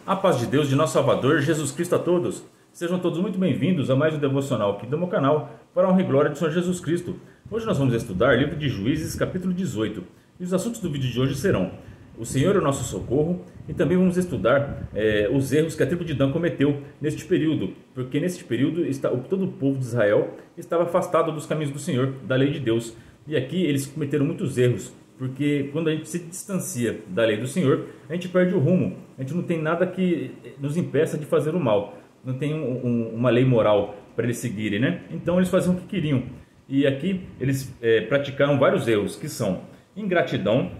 A paz de Deus, de nosso Salvador, Jesus Cristo a todos. Sejam todos muito bem-vindos a mais um devocional aqui do meu canal, para a honra e glória do Senhor Jesus Cristo. Hoje nós vamos estudar o livro de Juízes, capítulo 18. E os assuntos do vídeo de hoje serão: o Senhor é o nosso socorro, e também vamos estudar os erros que a tribo de Dan cometeu neste período, porque neste período todo o povo de Israel estava afastado dos caminhos do Senhor, da lei de Deus. E aqui eles cometeram muitos erros, porque quando a gente se distancia da lei do Senhor, a gente perde o rumo. A gente não tem nada que nos impeça de fazer o mal. Não tem uma lei moral para eles seguirem, né? Então eles faziam o que queriam. E aqui eles praticaram vários erros, que são ingratidão,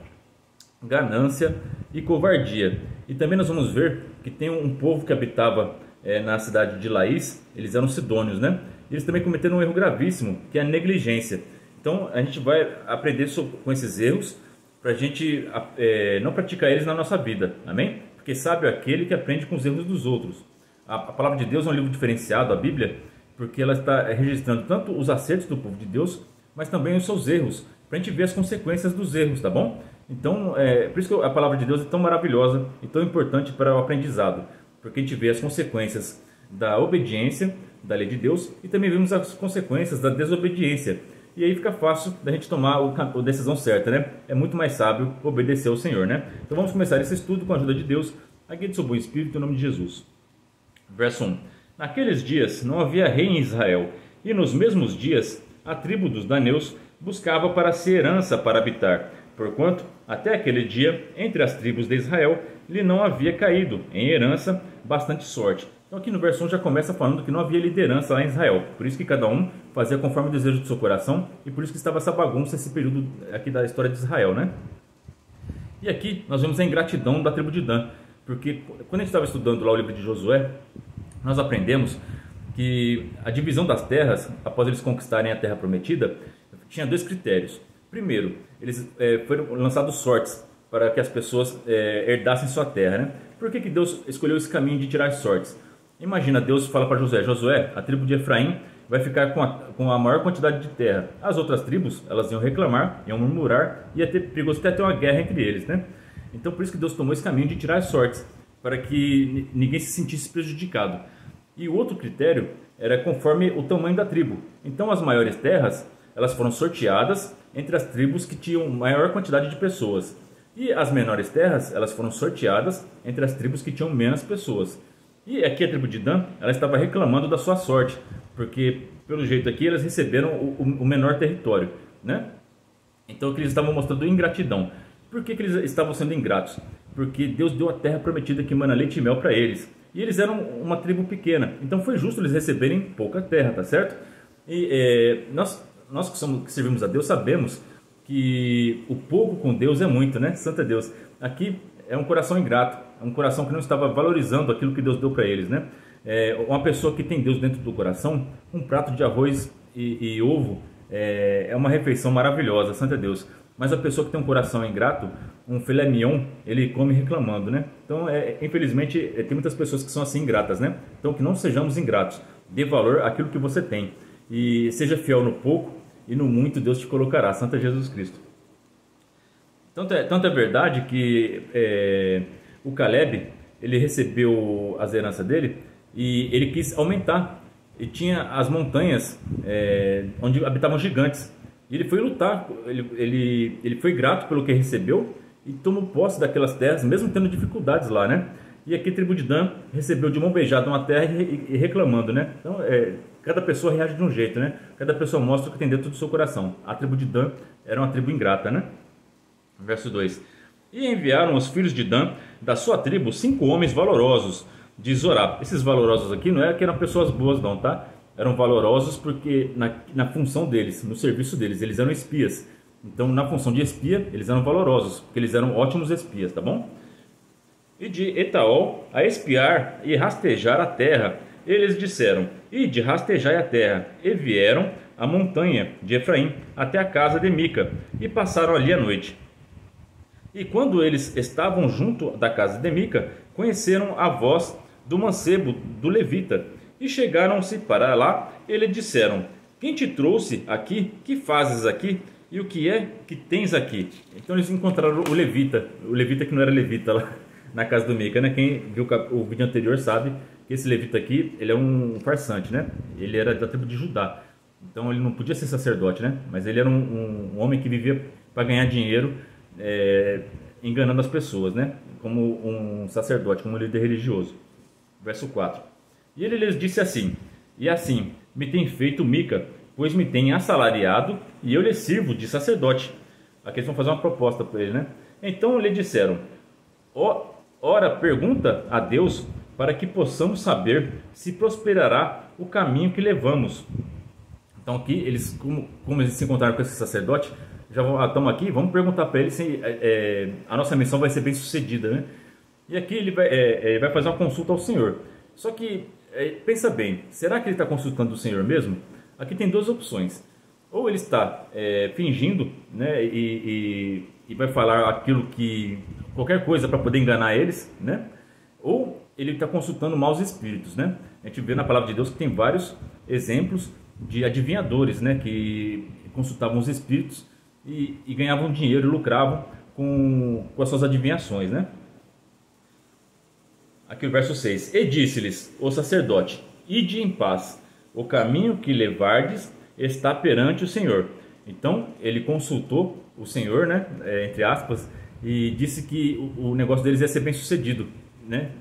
ganância e covardia. E também nós vamos ver que tem um povo que habitava na cidade de Laís, eles eram sidônios, né? Eles também cometeram um erro gravíssimo, que é a negligência. Então a gente vai aprender com esses erros para a gente não praticar eles na nossa vida, amém? Porque sábio é aquele que aprende com os erros dos outros. A palavra de Deus é um livro diferenciado, a Bíblia, porque ela está registrando tanto os acertos do povo de Deus, mas também os seus erros, para a gente ver as consequências dos erros, tá bom? Então, por isso que a palavra de Deus é tão maravilhosa e tão importante para o aprendizado, porque a gente vê as consequências da obediência, da lei de Deus, e também vemos as consequências da desobediência. E aí fica fácil da gente tomar a decisão certa, né? É muito mais sábio obedecer ao Senhor, né? Então vamos começar esse estudo com a ajuda de Deus, a guia do seu bom espírito, em nome de Jesus. Verso 1. Naqueles dias não havia rei em Israel, e nos mesmos dias a tribo dos daneus buscava para si herança para habitar, porquanto até aquele dia entre as tribos de Israel lhe não havia caído em herança bastante sorte. Então aqui no verso 1 já começa falando que não havia liderança lá em Israel, por isso que cada um fazia conforme o desejo do seu coração, e por isso que estava essa bagunça, esse período aqui da história de Israel, né? E aqui nós vemos a ingratidão da tribo de Dan, porque quando a gente estava estudando lá o livro de Josué, nós aprendemos que a divisão das terras, após eles conquistarem a terra prometida, tinha dois critérios. Primeiro, eles foram lançados sortes para que as pessoas herdassem sua terra, né? Por que Deus escolheu esse caminho de tirar sortes? Imagina, Deus fala para Josué: Josué, a tribo de Efraim vai ficar com a maior quantidade de terra. As outras tribos, elas iam reclamar, iam murmurar, ia ter perigoso até ter uma guerra entre eles, né? Então por isso que Deus tomou esse caminho de tirar as sortes, para que ninguém se sentisse prejudicado. E o outro critério era conforme o tamanho da tribo. Então as maiores terras, elas foram sorteadas entre as tribos que tinham maior quantidade de pessoas. E as menores terras, elas foram sorteadas entre as tribos que tinham menos pessoas. E aqui a tribo de Dan, ela estava reclamando da sua sorte, porque pelo jeito aqui elas receberam o menor território, né? Então que eles estavam mostrando ingratidão. Por que eles estavam sendo ingratos? Porque Deus deu a terra prometida que emana leite e mel para eles. E eles eram uma tribo pequena, então foi justo eles receberem pouca terra, tá certo? E nós que servimos a Deus sabemos que o pouco com Deus é muito, né? Santo é Deus. Aqui é um coração ingrato, é um coração que não estava valorizando aquilo que Deus deu para eles, né? Uma pessoa que tem Deus dentro do coração, um prato de arroz e ovo é uma refeição maravilhosa, santo é Deus. Mas a pessoa que tem um coração ingrato, um filé mignon, ele come reclamando, né? Então, infelizmente, tem muitas pessoas que são assim ingratas, né? Então, que não sejamos ingratos. Dê valor àquilo que você tem. E seja fiel no pouco, e no muito Deus te colocará. Santo é Jesus Cristo. Tanto é verdade que o Caleb, ele recebeu as heranças dele e ele quis aumentar. E tinha as montanhas onde habitavam gigantes. E ele foi lutar, ele foi grato pelo que recebeu e tomou posse daquelas terras, mesmo tendo dificuldades lá, né? E aqui a tribo de Dan recebeu de mão beijada uma terra e reclamando, né? Então, cada pessoa reage de um jeito, né? Cada pessoa mostra o que tem dentro do seu coração. A tribo de Dan era uma tribo ingrata, né? Verso 2. E enviaram os filhos de Dan, da sua tribo, 5 homens valorosos de Zorá. Esses valorosos aqui não é que eram pessoas boas não, tá? Eram valorosos porque na função deles, no serviço deles, eles eram espias. Então, na função de espia, eles eram valorosos, porque eles eram ótimos espias, tá bom? E de Etaol a espiar e rastejar a terra, eles disseram: ide, rastejai a terra. E vieram à montanha de Efraim até a casa de Mica, e passaram ali a noite. E quando eles estavam junto da casa de Mica, conheceram a voz do mancebo do levita, e chegaram-se para lá, e lhe disseram: quem te trouxe aqui? Que fazes aqui? E o que é que tens aqui? Então eles encontraram o levita que não era levita lá, na casa do Mica, né? Quem viu o vídeo anterior sabe que esse levita aqui, ele é um farsante, né? Ele era da tribo de Judá, então ele não podia ser sacerdote, né? Mas ele era um homem que vivia para ganhar dinheiro, enganando as pessoas, né? Como um sacerdote, como um líder religioso. Verso 4. E ele lhes disse assim: e assim me tem feito Mica, pois me tem assalariado e eu lhe sirvo de sacerdote. Aqui eles vão fazer uma proposta para ele, né? Então lhe disseram: ora, pergunta a Deus para que possamos saber se prosperará o caminho que levamos. Então aqui, eles, como eles se encontraram com esse sacerdote, já estamos aqui, vamos perguntar para ele se a nossa missão vai ser bem sucedida, né? E aqui ele vai fazer uma consulta ao Senhor. Só que, pensa bem, será que ele está consultando o Senhor mesmo? Aqui tem duas opções. Ou ele está fingindo, né, e vai falar aquilo que... qualquer coisa para poder enganar eles, né? Ou ele está consultando maus espíritos, né? A gente vê na palavra de Deus que tem vários exemplos de adivinhadores, né, que consultavam os espíritos e ganhavam dinheiro, lucravam com as suas adivinhações, né? Aqui o verso 6. E disse-lhes o sacerdote: ide em paz, o caminho que levardes está perante o Senhor. Então ele consultou o Senhor, né, entre aspas, e disse que o negócio deles ia ser bem sucedido, né?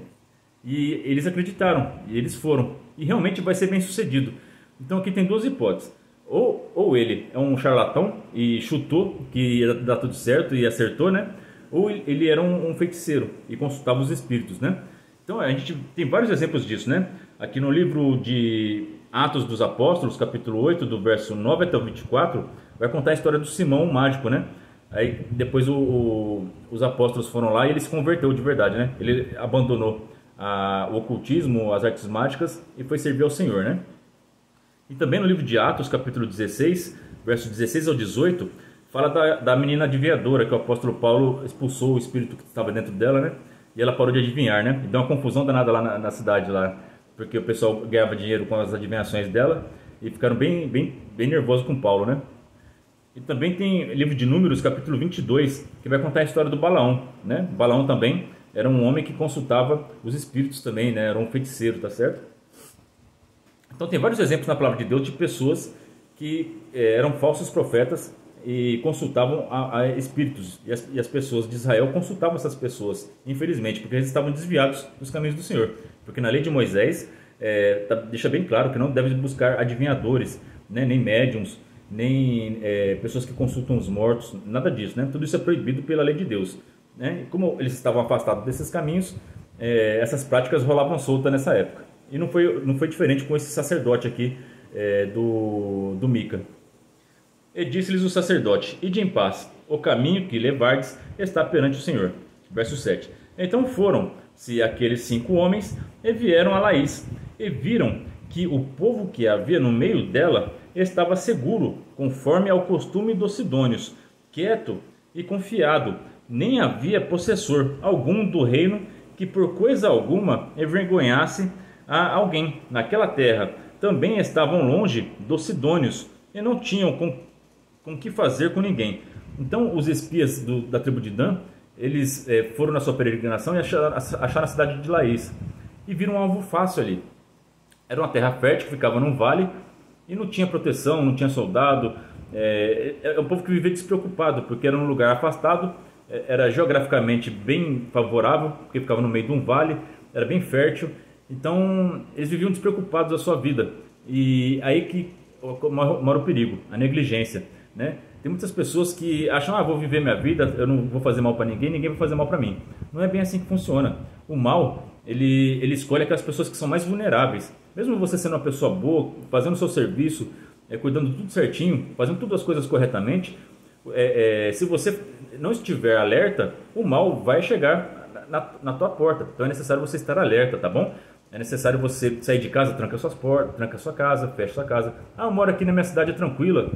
E eles acreditaram, e eles foram, e realmente vai ser bem sucedido. Então aqui tem duas hipóteses: ou ele é um charlatão e chutou que ia dar tudo certo e acertou, né? Ou ele era um feiticeiro e consultava os espíritos, né? Então a gente tem vários exemplos disso, né? Aqui no livro de Atos dos Apóstolos, capítulo 8, do verso 9 até o 24, vai contar a história do Simão, o mágico, né? Aí depois os apóstolos foram lá e ele se converteu de verdade, né? Ele abandonou o ocultismo, as artes mágicas e foi servir ao Senhor, né? E também no livro de Atos, capítulo 16, verso 16 ao 18, fala da menina adivinhadora, que o apóstolo Paulo expulsou o espírito que estava dentro dela, né? E ela parou de adivinhar, né? E deu uma confusão danada lá na cidade, lá, porque o pessoal ganhava dinheiro com as adivinhações dela e ficaram bem nervosos com Paulo, né? E também tem livro de Números, capítulo 22, que vai contar a história do Balaão, né? Balaão também era um homem que consultava os espíritos também, né? Era um feiticeiro, tá certo? Então tem vários exemplos na palavra de Deus de pessoas que eram falsos profetas e consultavam a espíritos. E as pessoas de Israel consultavam essas pessoas, infelizmente, porque eles estavam desviados dos caminhos do Senhor. Porque na lei de Moisés deixa bem claro que não deve buscar adivinhadores, né? Nem médiums, nem pessoas que consultam os mortos, nada disso, né? Tudo isso é proibido pela lei de Deus, né? E como eles estavam afastados desses caminhos, essas práticas rolavam solta nessa época. E não foi diferente com esse sacerdote aqui do Mica. E disse-lhes o sacerdote: ide em paz, o caminho que levardes está perante o Senhor. Verso 7. Então foram-se aqueles 5 homens e vieram a Laís, e viram que o povo que havia no meio dela estava seguro, conforme ao costume dos sidônios, quieto e confiado, nem havia possessor algum do reino que por coisa alguma envergonhasse a alguém naquela terra. Também estavam longe dos sidônios e não tinham com que fazer com ninguém. Então os espias da tribo de Dan, eles foram na sua peregrinação e acharam a cidade de Laís e viram um alvo fácil ali. Era uma terra fértil que ficava num vale e não tinha proteção, não tinha soldado. É um povo que vivia despreocupado, porque era um lugar afastado, era geograficamente bem favorável, porque ficava no meio de um vale, era bem fértil. Então eles viviam despreocupados da sua vida. E aí que mora o perigo, a negligência, né? Tem muitas pessoas que acham: vou viver minha vida, eu não vou fazer mal para ninguém, ninguém vai fazer mal para mim. Não é bem assim que funciona. O mal, ele escolhe aquelas pessoas que são mais vulneráveis. Mesmo você sendo uma pessoa boa, fazendo o seu serviço, cuidando tudo certinho, fazendo todas as coisas corretamente, se você não estiver alerta, o mal vai chegar na tua porta. Então é necessário você estar alerta, tá bom? É necessário você sair de casa, tranca suas portas, tranca sua casa, fecha sua casa. Eu moro aqui na minha cidade, é tranquila.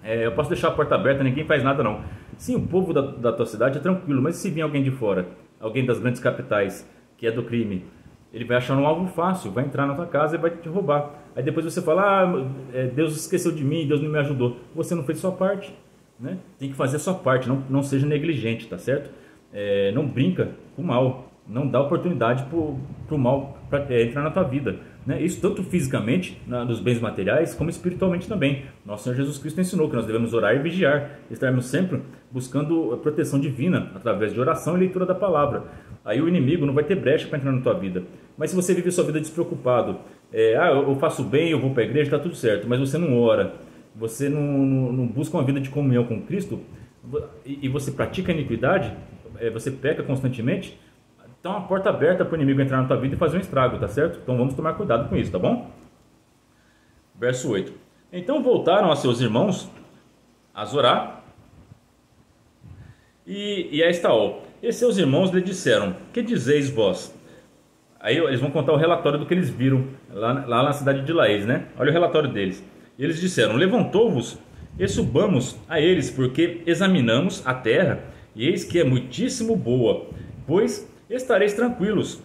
Eu posso deixar a porta aberta, ninguém faz nada não. Sim, o povo da tua cidade é tranquilo, mas se vir alguém de fora, alguém das grandes capitais, que é do crime, ele vai achar um alvo fácil, vai entrar na tua casa e vai te roubar. Aí depois você fala: Deus esqueceu de mim, Deus não me ajudou. Você não fez sua parte, né? Tem que fazer a sua parte, não seja negligente, tá certo? Não brinca com o mal. não dá oportunidade para o mal entrar na tua vida, né? Isso tanto fisicamente, nos bens materiais, como espiritualmente também. Nosso Senhor Jesus Cristo ensinou que nós devemos orar e vigiar, estarmos sempre buscando a proteção divina através de oração e leitura da palavra. Aí o inimigo não vai ter brecha para entrar na tua vida. Mas se você vive sua vida despreocupado, eu faço bem, eu vou para a igreja, está tudo certo, mas você não ora, você não busca uma vida de comunhão com Cristo, e você pratica a iniquidade, você peca constantemente, então uma porta aberta para o inimigo entrar na tua vida e fazer um estrago, tá certo? Então vamos tomar cuidado com isso, tá bom? Verso 8. Então voltaram a seus irmãos a Zorá e a Estaol. E seus irmãos lhe disseram: que dizeis vós? Aí eles vão contar o relatório do que eles viram lá na cidade de Laís, né? Olha o relatório deles. E eles disseram: levantou-vos e subamos a eles, porque examinamos a terra, e eis que é muitíssimo boa, pois estareis tranquilos,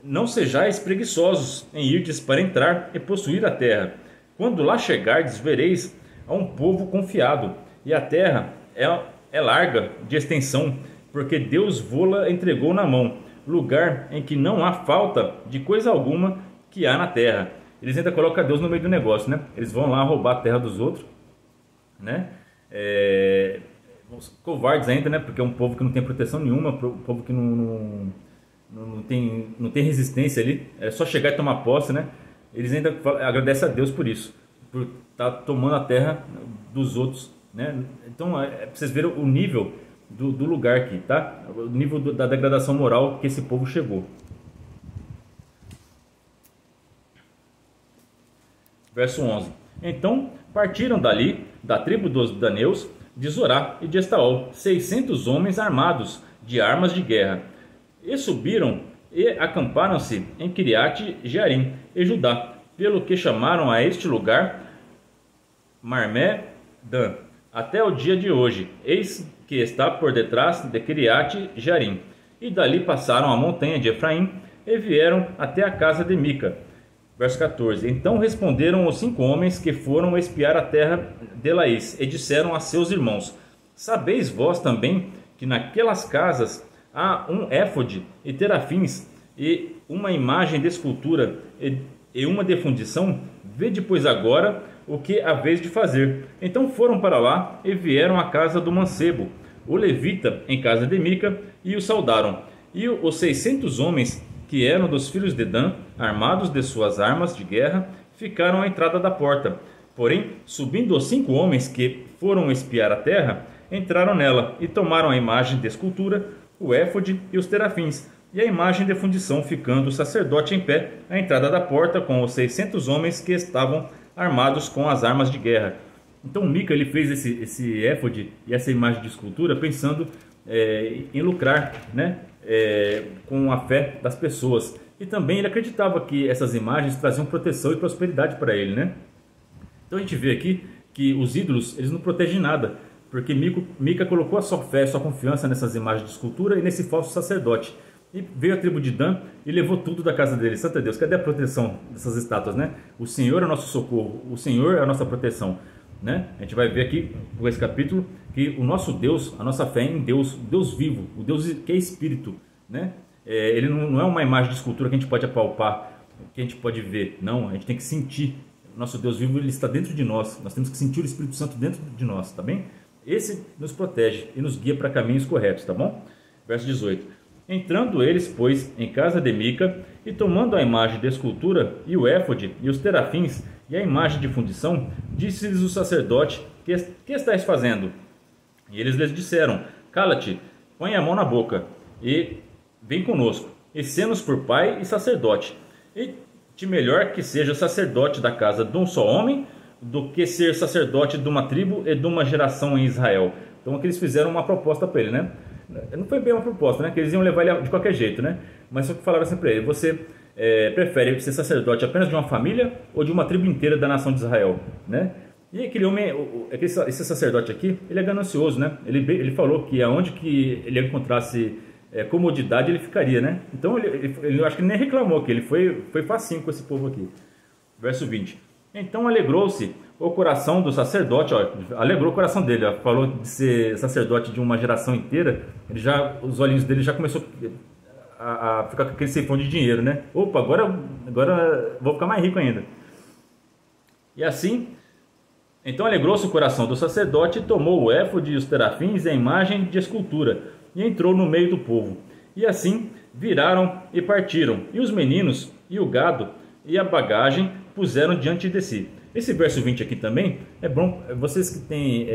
não sejais preguiçosos em irdes para entrar e possuir a terra. Quando lá chegardes, vereis a um povo confiado, e a terra é larga de extensão, porque Deus vô-la entregou na mão, lugar em que não há falta de coisa alguma que há na terra. Eles ainda colocam Deus no meio do negócio, né? Eles vão lá roubar a terra dos outros, né? Covardes ainda, né? Porque é um povo que não tem proteção nenhuma, um povo que não tem resistência ali, é só chegar e tomar posse, né? Eles ainda agradecem a Deus por isso, por estar tomando a terra dos outros, né? Então, pra vocês verem o nível do lugar aqui, tá? O nível da degradação moral que esse povo chegou. Verso 11. Então partiram dali, da tribo dos daneus, de Zorá e de Estaol, 600 homens armados de armas de guerra. E subiram e acamparam-se em Kiriate Jearim e Judá, pelo que chamaram a este lugar Marmé-Dan, até o dia de hoje. Eis que está por detrás de Kiriate Jearim. E dali passaram a montanha de Efraim e vieram até a casa de Mica. Verso 14. Então responderam os 5 homens que foram espiar a terra de Laís, e disseram a seus irmãos: sabeis vós também que naquelas casas há um éfode e terafins, e uma imagem de escultura e uma de fundição? Vede, pois, agora o que haveis de fazer. Então foram para lá e vieram à casa do mancebo, o levita, em casa de Mica, e o saudaram. E os 600 homens que eram dos filhos de Dan, armados de suas armas de guerra, ficaram à entrada da porta. Porém, subindo os 5 homens que foram espiar a terra, entraram nela e tomaram a imagem de escultura, o éfode e os terafins, e a imagem de fundição, ficando o sacerdote em pé à entrada da porta com os 600 homens que estavam armados com as armas de guerra. Então Mica, ele fez esse éfode e essa imagem de escultura pensando em lucrar, né? Com a fé das pessoas. E também ele acreditava que essas imagens traziam proteção e prosperidade para ele, né? Então a gente vê aqui que os ídolos, eles não protegem nada, porque Mica colocou a sua fé, sua confiança nessas imagens de escultura e nesse falso sacerdote. E veio a tribo de Dan e levou tudo da casa dele. Santo Deus, cadê a proteção dessas estátuas, né? O Senhor é o nosso socorro, o Senhor é a nossa proteção, né? A gente vai ver aqui com esse capítulo que o nosso Deus, a nossa fé é em Deus, o Deus vivo, o Deus que é Espírito, né? Ele não é uma imagem de escultura que a gente pode apalpar, que a gente pode ver. Não, a gente tem que sentir. O nosso Deus vivo, ele está dentro de nós. Nós temos que sentir o Espírito Santo dentro de nós, tá bem? Esse nos protege e nos guia para caminhos corretos, tá bom? Verso 18. Entrando eles, pois, em casa de Mica, e tomando a imagem de escultura, e o éfode, e os terafins, e a imagem de fundição, disse-lhes o sacerdote: que estáis fazendo? E eles lhes disseram: cala-te, põe a mão na boca, e vem conosco, e sê-nos por pai e sacerdote. E de melhor que seja sacerdote da casa de um só homem, do que ser sacerdote de uma tribo e de uma geração em Israel. Então aqui eles fizeram uma proposta para ele, né? Não foi bem uma proposta, né? Que eles iam levar ele de qualquer jeito, né? Mas só que falaram assim para ele: você prefere ser sacerdote apenas de uma família ou de uma tribo inteira da nação de Israel, né? E aquele homem, esse sacerdote aqui, ele é ganancioso, né? Ele falou que aonde que ele encontrasse comodidade, ele ficaria, né? Então ele acho que ele nem reclamou aqui, ele foi facinho com esse povo aqui. Verso 20. Então alegrou-se o coração do sacerdote, ó, alegrou o coração dele, ó, falou de ser sacerdote de uma geração inteira, os olhinhos dele já começou a ficar com aquele sifão de dinheiro, né? Opa, agora vou ficar mais rico ainda. E assim, então alegrou-se o coração do sacerdote e tomou o éfode e os terafins e a imagem de escultura e entrou no meio do povo. E assim viraram e partiram, e os meninos e o gado e a bagagem puseram diante de si. Esse verso 20 aqui também é bom, vocês que têm,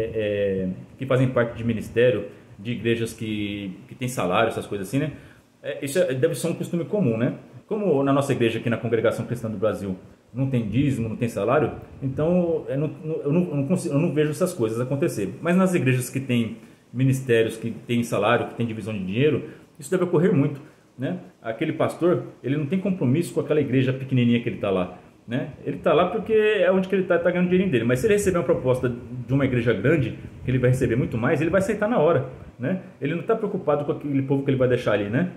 que fazem parte de ministério, de igrejas que tem salário, essas coisas assim, né? Isso deve ser um costume comum, né? Como na nossa igreja aqui na Congregação Cristã do Brasil não tem dízimo, não tem salário, então eu não vejo essas coisas acontecer. Mas nas igrejas que tem ministérios, que tem salário, que tem divisão de dinheiro, isso deve ocorrer muito, né? Aquele pastor, ele não tem compromisso com aquela igreja pequenininha que ele está lá, né? Ele está lá porque é onde que ele está ganhando o dinheirinho dele. Mas se ele receber uma proposta de uma igreja grande, que ele vai receber muito mais, ele vai aceitar na hora, né? Ele não está preocupado com aquele povo que ele vai deixar ali, né?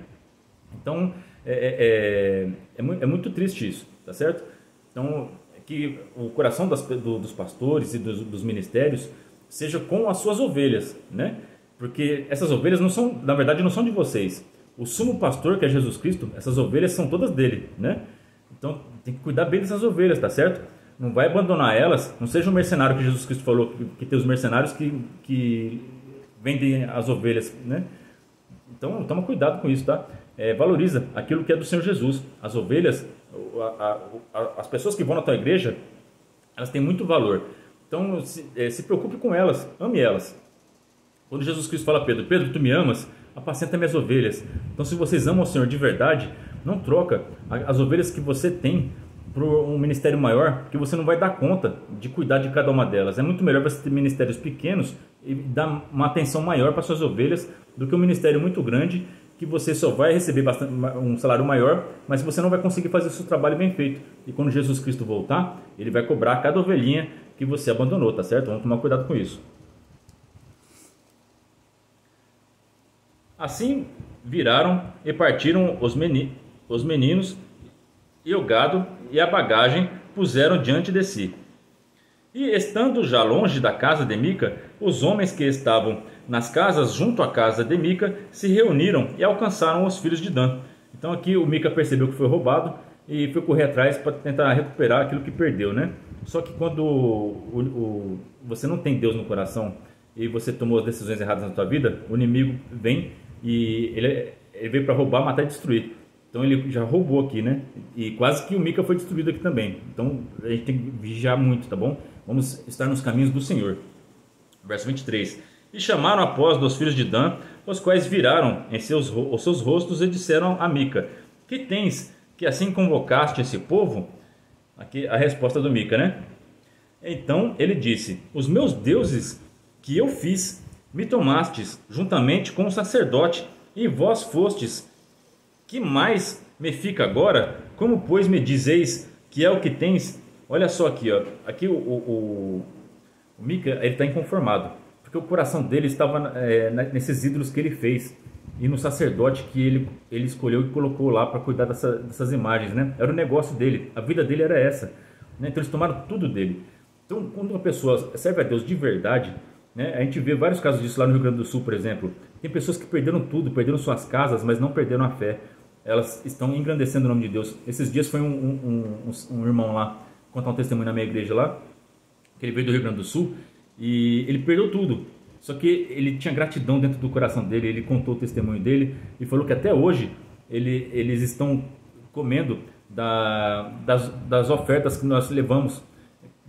Então é muito triste isso, tá certo? Então que o coração dos pastores e dos ministérios seja com as suas ovelhas, né? Porque essas ovelhas não são, na verdade, não são de vocês. O sumo pastor, que é Jesus Cristo, essas ovelhas são todas dele, né? Então tem que cuidar bem dessas ovelhas, tá certo? Não vai abandonar elas. Não seja um mercenário que Jesus Cristo falou, que tem os mercenários que vendem as ovelhas, né? Então toma cuidado com isso, tá? Valoriza aquilo que é do Senhor Jesus. As ovelhas, as pessoas que vão na tua igreja, elas têm muito valor. Então se preocupe com elas, ame elas. Quando Jesus Cristo fala a Pedro, Pedro, tu me amas? Apacenta minhas ovelhas. Então se vocês amam o Senhor de verdade, não troca as ovelhas que você tem para um ministério maior, que você não vai dar conta de cuidar de cada uma delas. É muito melhor você ter ministérios pequenos e dar uma atenção maior para suas ovelhas do que um ministério muito grande, que você só vai receber um salário maior, mas você não vai conseguir fazer o seu trabalho bem feito. E quando Jesus Cristo voltar, ele vai cobrar cada ovelhinha que você abandonou, tá certo? Vamos tomar cuidado com isso. Assim viraram e partiram os meninos e o gado e a bagagem puseram diante de si. E estando já longe da casa de Mica, os homens que estavam nas casas junto à casa de Mica se reuniram e alcançaram os filhos de Dan. Então aqui o Mica percebeu que foi roubado e foi correr atrás para tentar recuperar aquilo que perdeu, né? Só que quando você não tem Deus no coração e você tomou as decisões erradas na sua vida, o inimigo vem e ele veio para roubar, matar e destruir. Então ele já roubou aqui, né? E quase que o Mica foi destruído aqui também. Então a gente tem que vigiar muito, tá bom? Vamos estar nos caminhos do Senhor. Verso 23. E chamaram após dos filhos de Dan, os quais viraram os seus rostos e disseram a Mica: que tens que assim convocaste esse povo? Aqui a resposta do Mica, né? Então ele disse: os meus deuses que eu fiz, me tomastes juntamente com o sacerdote, e vós fostes. Que mais me fica agora? Como, pois, me dizeis que é o que tens? Olha só aqui, ó. Aqui o Mica, ele está inconformado, porque o coração dele estava nesses ídolos que ele fez e no sacerdote que ele escolheu e colocou lá para cuidar dessas imagens, né? Era o negócio dele, a vida dele era essa, né? Então eles tomaram tudo dele. Então quando uma pessoa serve a Deus de verdade, né? A gente vê vários casos disso lá no Rio Grande do Sul, por exemplo. Tem pessoas que perderam tudo, perderam suas casas, mas não perderam a fé. Elas estão engrandecendo o nome de Deus. Esses dias foi um irmão lá contar um testemunho na minha igreja lá, que ele veio do Rio Grande do Sul e ele perdeu tudo. Só que ele tinha gratidão dentro do coração dele, ele contou o testemunho dele e falou que até hoje eles estão comendo das ofertas que nós levamos,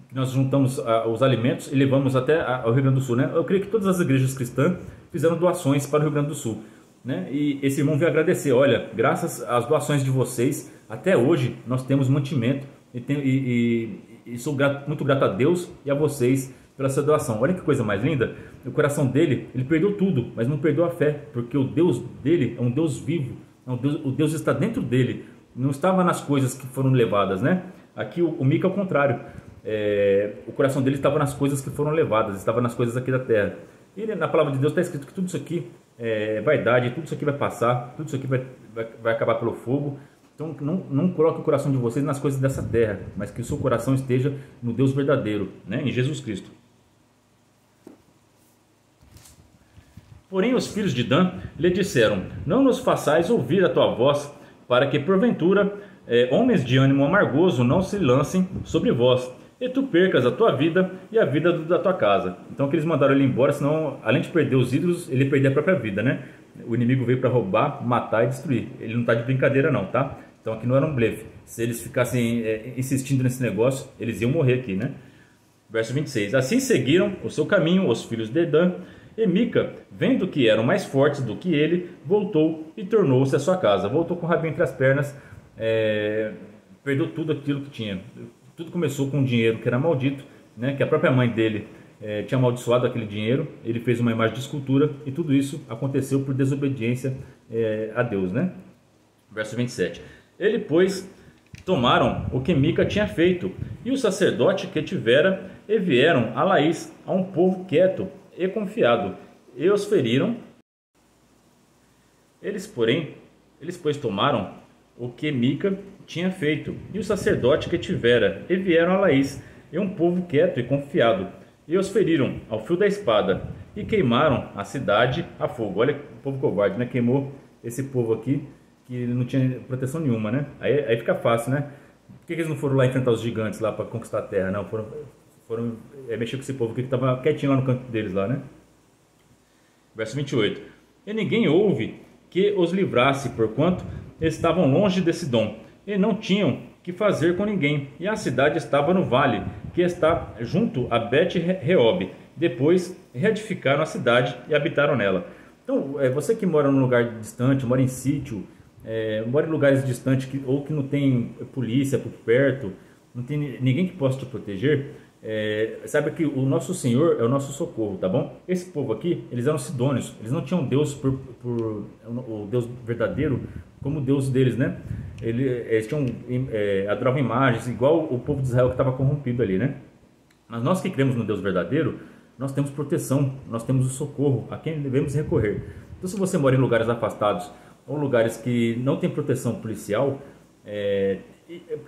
que nós juntamos os alimentos e levamos até ao Rio Grande do Sul, né? Eu creio que todas as igrejas cristãs fizeram doações para o Rio Grande do Sul, né? E esse irmão veio agradecer: olha, graças às doações de vocês, até hoje nós temos mantimento e sou muito grato a Deus e a vocês pela sua doação. Olha que coisa mais linda. O coração dele, ele perdeu tudo, mas não perdeu a fé, porque o Deus dele é um Deus vivo, o Deus está dentro dele, não estava nas coisas que foram levadas, né? Aqui o Mica é o contrário, o coração dele estava nas coisas que foram levadas, estava nas coisas aqui da terra. E na palavra de Deus está escrito que tudo isso aqui é vaidade, tudo isso aqui vai passar, tudo isso aqui vai acabar pelo fogo. Então não coloque o coração de vocês nas coisas dessa terra, mas que o seu coração esteja no Deus verdadeiro, né? Em Jesus Cristo. Porém os filhos de Dan lhe disseram: não nos façais ouvir a tua voz, para que porventura homens de ânimo amargoso não se lancem sobre vós, e tu percas a tua vida e a vida da tua casa. Então que eles mandaram ele embora, senão além de perder os ídolos, ele perder a própria vida, né? O inimigo veio para roubar, matar e destruir. Ele não está de brincadeira não, tá? Então aqui não era um blefe. Se eles ficassem insistindo nesse negócio, eles iam morrer aqui, né? Verso 26. Assim seguiram o seu caminho os filhos de Dan, e Mica, vendo que eram mais fortes do que ele, voltou e tornou-se à sua casa. Voltou com o rabinho entre as pernas, perdeu tudo aquilo que tinha. Tudo começou com um dinheiro que era maldito, né? Que a própria mãe dele tinha amaldiçoado aquele dinheiro. Ele fez uma imagem de escultura e tudo isso aconteceu por desobediência a Deus, né? Verso 27. Ele, pois, tomaram o que Mica tinha feito, e o sacerdote que tivera, e vieram a Laís, a um povo quieto e confiado, e os feriram. Eles, pois, tomaram o que Mica tinha feito, e o sacerdote que tivera, e vieram a Laís, e um povo quieto e confiado, e os feriram ao fio da espada, e queimaram a cidade a fogo. Olha o povo covarde, né? Queimou esse povo aqui, que não tinha proteção nenhuma, né? Aí fica fácil, né? Por que eles não foram lá enfrentar os gigantes lá para conquistar a terra? Não, foram mexer com esse povo aqui que estava quietinho lá no canto deles lá, né? Verso 28. E ninguém houve que os livrasse, porquanto estavam longe de Sidom, e não tinham que fazer com ninguém. E a cidade estava no vale, que está junto a Bet-Reob. Depois reedificaram a cidade e habitaram nela. Então, você que mora num lugar distante, mora em sítio, mora em lugares distantes ou que não tem polícia por perto, não tem ninguém que possa te proteger, saiba que o nosso Senhor é o nosso socorro, tá bom? Esse povo aqui, eles eram sidônios, eles não tinham Deus o Deus verdadeiro como Deus deles, né? Eles adoravam imagens, igual o povo de Israel que estava corrompido ali, né? Mas nós que cremos no Deus verdadeiro, nós temos proteção, nós temos o socorro a quem devemos recorrer. Então, se você mora em lugares afastados ou lugares que não tem proteção policial,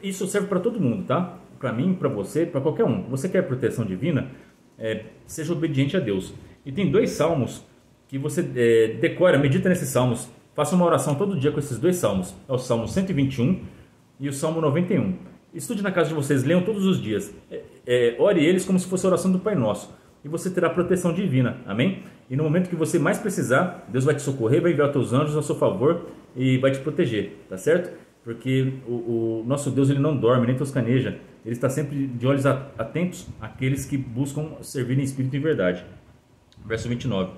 isso serve para todo mundo, tá? Para mim, para você, para qualquer um. Você quer proteção divina? Seja obediente a Deus. E tem 2 salmos que você decora, medita nesses salmos. Faça uma oração todo dia com esses 2 salmos. É o Salmo 121 e o Salmo 91. Estude na casa de vocês, leiam todos os dias. Ore eles como se fosse a oração do Pai Nosso. E você terá proteção divina, amém? E no momento que você mais precisar, Deus vai te socorrer, vai enviar os teus anjos a seu favor e vai te proteger, tá certo? Porque o nosso Deus, ele não dorme, nem toscaneja. Ele está sempre de olhos atentos àqueles que buscam servir em espírito e em verdade. Verso 29.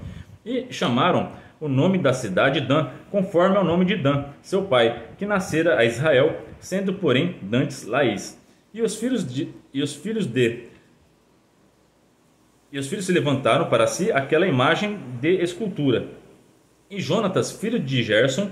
E chamaram o nome da cidade Dan, conforme ao nome de Dan, seu pai, que nascera a Israel, sendo porém dantes Laís. E os filhos se levantaram para si aquela imagem de escultura. E Jonatas, filho de Gerson,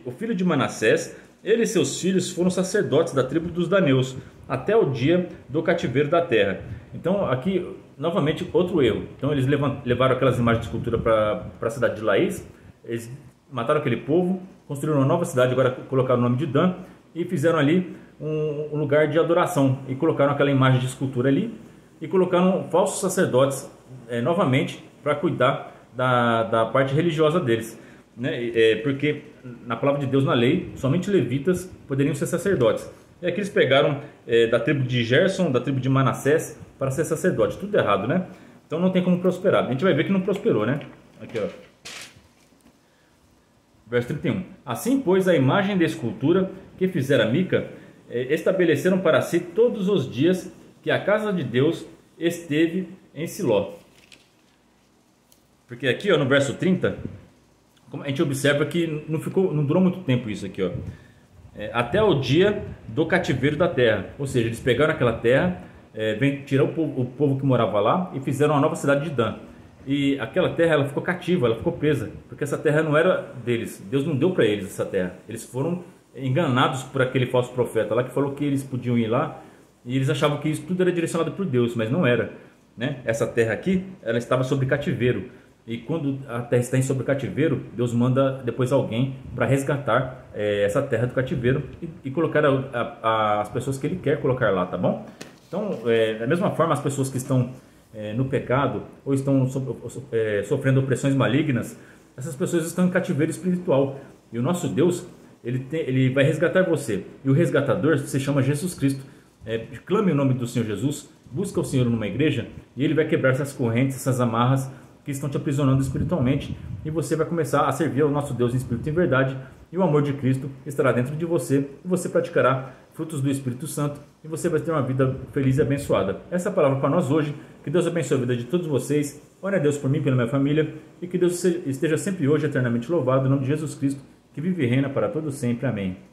o filho de Manassés, ele e seus filhos foram sacerdotes da tribo dos daneus, até o dia do cativeiro da terra. Então aqui, novamente, outro erro. Então eles levaram aquelas imagens de escultura para a cidade de Laís, eles mataram aquele povo, construíram uma nova cidade, agora colocaram o nome de Dan, e fizeram ali um lugar de adoração, e colocaram aquela imagem de escultura ali, e colocaram falsos sacerdotes novamente para cuidar da parte religiosa deles, né? Porque na palavra de Deus, na lei, somente levitas poderiam ser sacerdotes. E aqui eles pegaram da tribo de Gerson, da tribo de Manassés, para ser sacerdote. Tudo errado, né? Então não tem como prosperar. A gente vai ver que não prosperou, né? Aqui, ó. Verso 31. Assim, pois, a imagem da escultura que fizera Mica, estabeleceram para si todos os dias que a casa de Deus esteve em Siló. Porque aqui, ó, no verso 30, a gente observa que não durou muito tempo isso aqui, ó. Até o dia do cativeiro da terra. Ou seja, eles pegaram aquela terra, tiraram o povo que morava lá e fizeram uma nova cidade de Dan. E aquela terra, ela ficou cativa, ela ficou presa, porque essa terra não era deles. Deus não deu para eles essa terra. Eles foram enganados por aquele falso profeta lá que falou que eles podiam ir lá, e eles achavam que isso tudo era direcionado por Deus, mas não era, né? Essa terra aqui, ela estava sob cativeiro. E quando a terra está sob cativeiro, Deus manda depois alguém para resgatar essa terra do cativeiro e colocar as pessoas que Ele quer colocar lá, tá bom? Então, da mesma forma, as pessoas que estão no pecado ou estão sofrendo opressões malignas, essas pessoas estão em cativeiro espiritual. E o nosso Deus, ele vai resgatar você. E o resgatador se chama Jesus Cristo. Clame o nome do Senhor Jesus, busca o Senhor numa igreja e Ele vai quebrar essas correntes, essas amarras que estão te aprisionando espiritualmente. E você vai começar a servir ao nosso Deus em espírito e em verdade. E o amor de Cristo estará dentro de você. E você praticará frutos do Espírito Santo. E você vai ter uma vida feliz e abençoada. Essa é a palavra para nós hoje. Que Deus abençoe a vida de todos vocês. Ore a Deus por mim e pela minha família. E que Deus esteja sempre hoje eternamente louvado. Em nome de Jesus Cristo, que vive e reina para todo sempre. Amém.